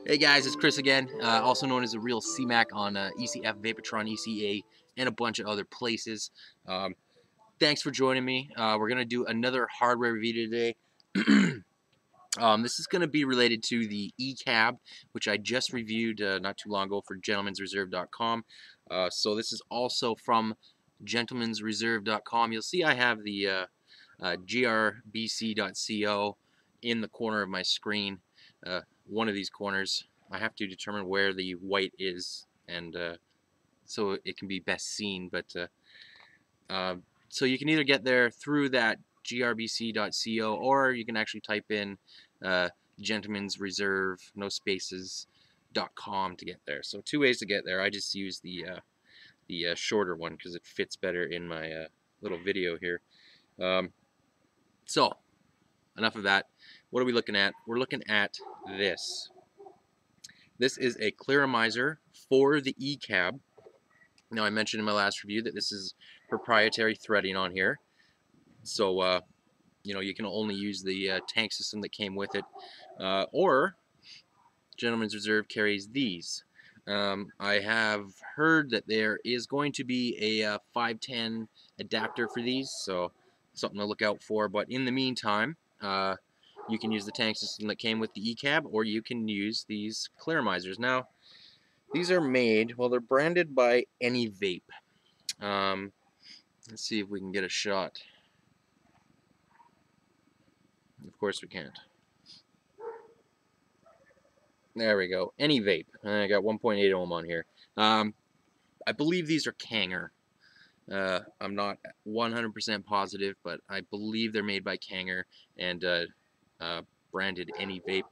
Hey guys, it's Chris again, also known as the Real CMAC on ECF, Vapotron, ECA, and a bunch of other places. Thanks for joining me. We're going to do another hardware review today. This is going to be related to the eCab, which I just reviewed not too long ago for gentlemansreserve.com. So this is also from gentlemansreserve.com. You'll see I have the grbc.co in the corner of my screen. One of these corners. I have to determine where the white is, and so it can be best seen. But so you can either get there through that grbc.co, or you can actually type in Gentleman's Reserve, no spaces.com to get there. So two ways to get there. I just use the shorter one because it fits better in my little video here. So enough of that. What are we looking at? We're looking at this. This is a clearomizer for the eCab. Now, I mentioned in my last review that this is proprietary threading on here. So, you can only use the tank system that came with it. Or, Gentleman's Reserve carries these. I have heard that there is going to be a 510 adapter for these, so something to look out for. But in the meantime, you can use the tank system that came with the eCab, or you can use these clearomizers. Now, these are made, well, they're branded by Anyvape. Let's see if we can get a shot. Of course we can't. There we go. Anyvape. I got 1.8 ohm on here. I believe these are Kanger. I'm not 100% positive, but I believe they're made by Kanger and branded Anyvape.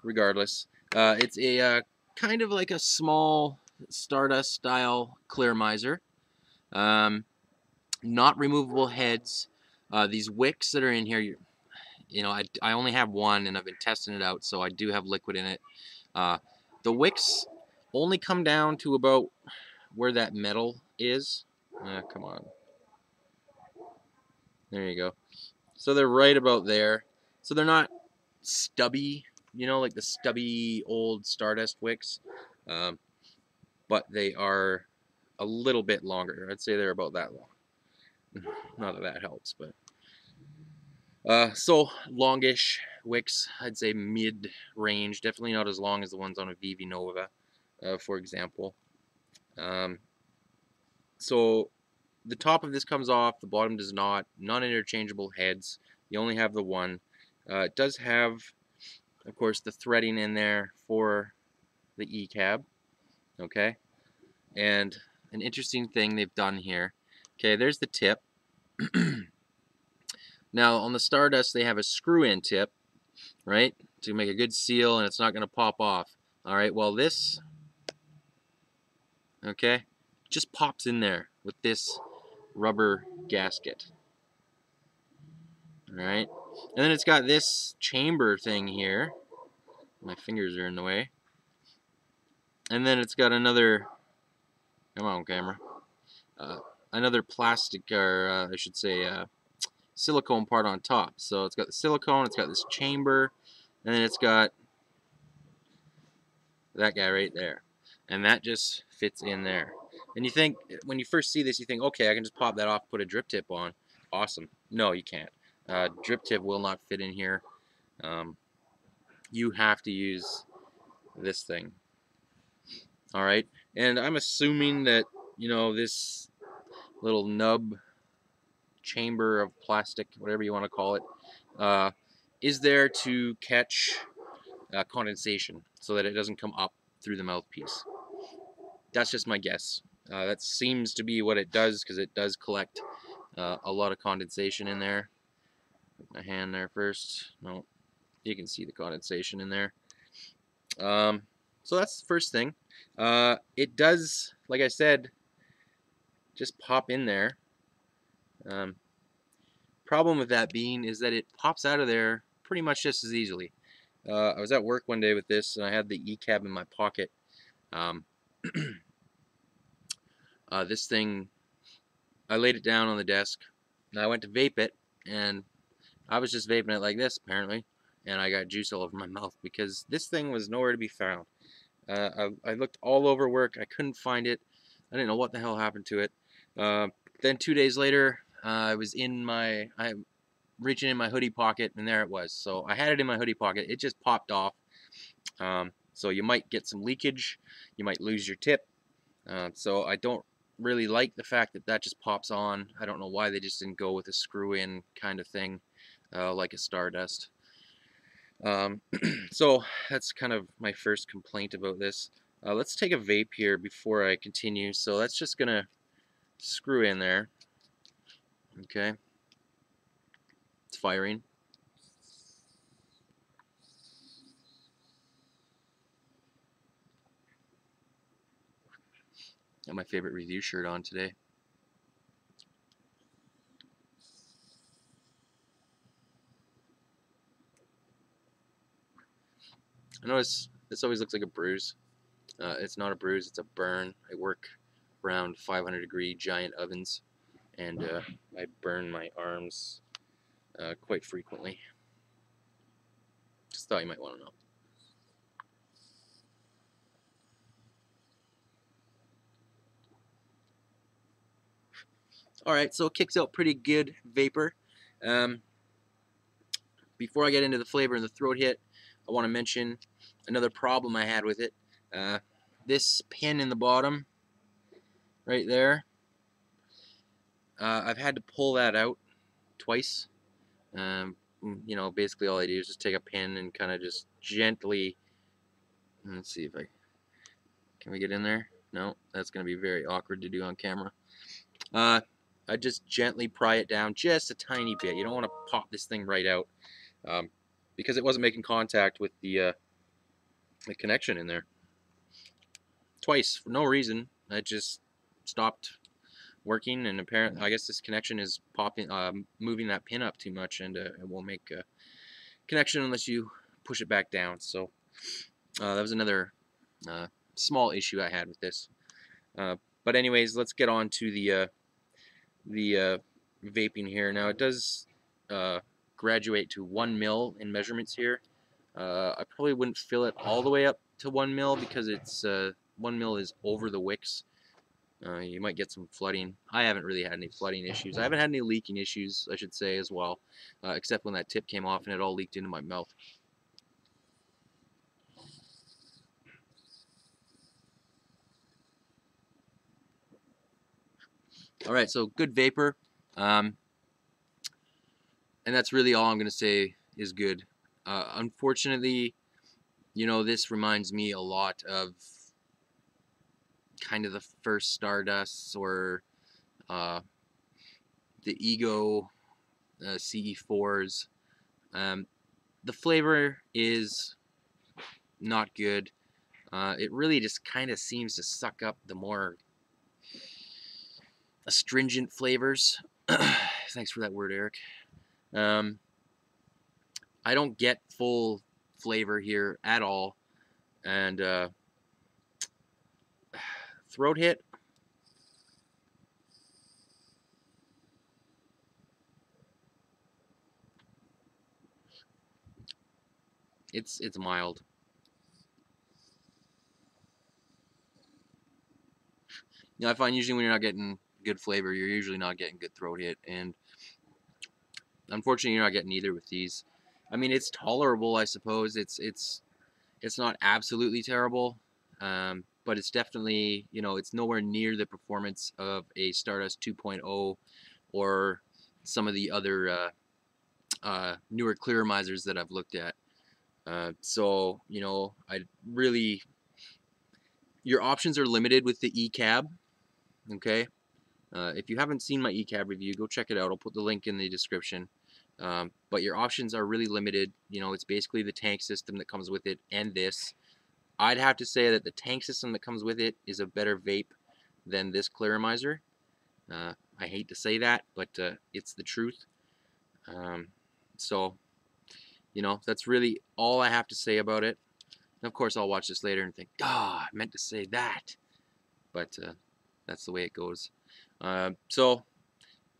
Regardless, it's a kind of like a small Stardust style clearomizer. Not removable heads. These wicks that are in here, I only have one and I've been testing it out, so I do have liquid in it. The wicks only come down to about where that metal is. Come on. There you go. So they're right about there. So they're not stubby, like the stubby old Stardust wicks, but they are a little bit longer. I'd say they're about that long. Not that that helps, but so longish wicks, I'd say mid-range. Definitely not as long as the ones on a VV Nova, for example. So the top of this comes off, the bottom does not. Non-interchangeable heads. You only have the one. It does have, of course, the threading in there for the eCab. Okay, and an interesting thing they've done here. Okay, there's the tip. Now on the Stardust they have a screw-in tip, right, to make a good seal, and it's not going to pop off. All right, well this, okay, just pops in there with this rubber gasket. All right, and then it's got this chamber thing here. My fingers are in the way. And then it's got another, come on camera, another plastic, or I should say silicone part on top. So it's got the silicone, it's got this chamber, and then it's got that guy right there. And that just fits in there. And you think, when you first see this, you think, okay, I can just pop that off, put a drip tip on. Awesome. No, you can't. Drip tip will not fit in here. You have to use this thing. All right. And I'm assuming that, this little nub chamber of plastic, whatever you want to call it, is there to catch condensation so that it doesn't come up through the mouthpiece. That's just my guess. That seems to be what it does, because it does collect a lot of condensation in there. Put my hand there first. No, you can see the condensation in there. So that's the first thing. It does, like I said, just pop in there. Problem with that being is that it pops out of there pretty much just as easily. I was at work one day with this, and I had the eCab in my pocket. This thing, I laid it down on the desk, and I went to vape it, and I was just vaping it like this, apparently, and I got juice all over my mouth because this thing was nowhere to be found. I looked all over work. I couldn't find it. I didn't know what the hell happened to it. Then 2 days later, I was reaching in my hoodie pocket, and there it was. So I had it in my hoodie pocket. It just popped off. So you might get some leakage. You might lose your tip. So I don't really like the fact that that just pops on. I don't know why they just didn't go with a screw-in kind of thing, like a Stardust. So that's kind of my first complaint about this. Let's take a vape here before I continue. So that's just gonna screw in there. Okay, it's firing. Got my favorite review shirt on today. I notice this always looks like a bruise. It's not a bruise, it's a burn. I work around 500-degree giant ovens, and I burn my arms quite frequently. Just thought you might want to know. Alright, so it kicks out pretty good vapor. Before I get into the flavor and the throat hit, I want to mention another problem I had with it. This pin in the bottom, right there, I've had to pull that out twice. You know, basically all I do is just take a pin and kind of just gently, let's see if can we get in there? No, that's going to be very awkward to do on camera. I just gently pry it down just a tiny bit. You don't want to pop this thing right out, because it wasn't making contact with the connection in there. Twice for no reason. I just stopped working, and apparently I guess this connection is moving that pin up too much, and it won't make a connection unless you push it back down. So that was another small issue I had with this. But anyways, let's get on to the vaping here. Now it does graduate to 1 mil in measurements here. I probably wouldn't fill it all the way up to 1 mil because it's 1 mil is over the wicks. You might get some flooding. I haven't really had any flooding issues. I haven't had any leaking issues, I should say, as well, except when that tip came off and it all leaked into my mouth. Alright, so good vapor. And that's really all I'm going to say is good. Unfortunately, you know, this reminds me a lot of kind of the first Stardusts or the Ego CE4s. The flavor is not good. It really just kind of seems to suck up the more astringent flavors. Thanks for that word, Eric. I don't get full flavor here at all, and throat hit. It's mild. You know, I find usually when you're not getting good flavor, you're usually not getting good throat hit, and unfortunately, you're not getting either with these. I mean, it's tolerable, I suppose. It's not absolutely terrible, but it's definitely, you know, it's nowhere near the performance of a Stardust 2.0 or some of the other newer clearomizers that I've looked at. So, you know, your options are limited with the eCab. Okay, if you haven't seen my eCab review, go check it out. I'll put the link in the description. But your options are really limited. You know, it's basically the tank system that comes with it and this. I'd have to say that the tank system that comes with it is a better vape than this clearomizer. I hate to say that, but it's the truth. So, you know, that's really all I have to say about it. And of course, I'll watch this later and think, I meant to say that. But that's the way it goes. So,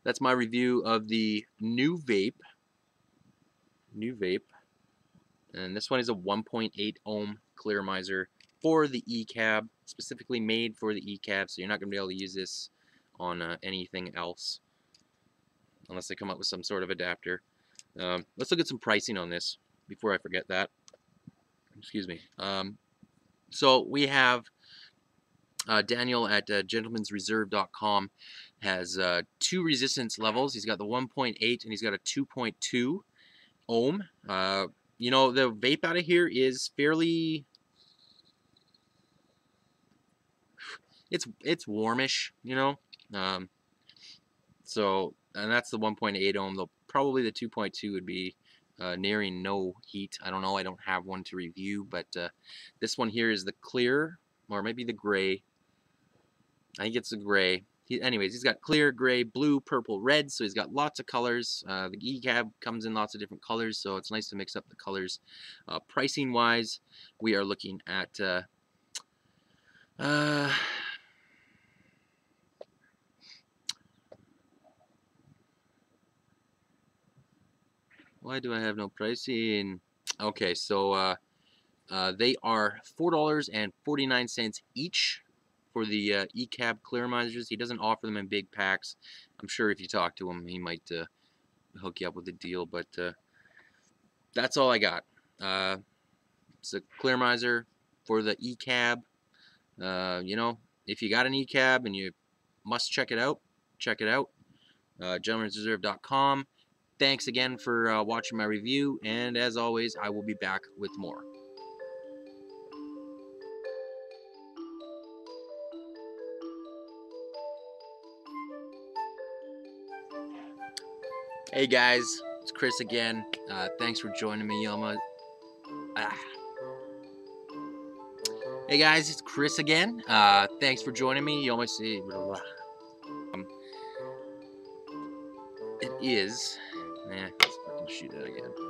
that's my review of the new vape. And this one is a 1.8 ohm clearomizer for the eCab, specifically made for the eCab, so you're not going to be able to use this on anything else unless they come up with some sort of adapter. Let's look at some pricing on this before I forget that. Excuse me. So we have Daniel at gentlemansreserve.com has 2 resistance levels. He's got the 1.8 and he's got a 2.2 ohm. You know, the vape out of here is fairly, it's warmish, you know. So, and that's the 1.8 ohm. Though probably the 2.2 would be nearing no heat. I don't know. I don't have one to review, but this one here is the clear, or maybe the gray. I think it's the gray. Anyways, he's got clear, gray, blue, purple, red, so he's got lots of colors. The eCab comes in lots of different colors, so it's nice to mix up the colors. Pricing-wise, we are looking at why do I have no pricing? Okay, so they are $4.49 each for the eCab clearomizers. He doesn't offer them in big packs. I'm sure if you talk to him, he might hook you up with a deal, but that's all I got. It's a clearomizer for the eCab. You know, if you got an eCab and you must check it out, check it out. Gentlemansreserve.com. Thanks again for watching my review, and as always, I will be back with more. Hey guys, it's Chris again. Thanks for joining me, Yelma. Hey guys, it's Chris again. Thanks for joining me. You almost see. It is. Let's fucking shoot that again.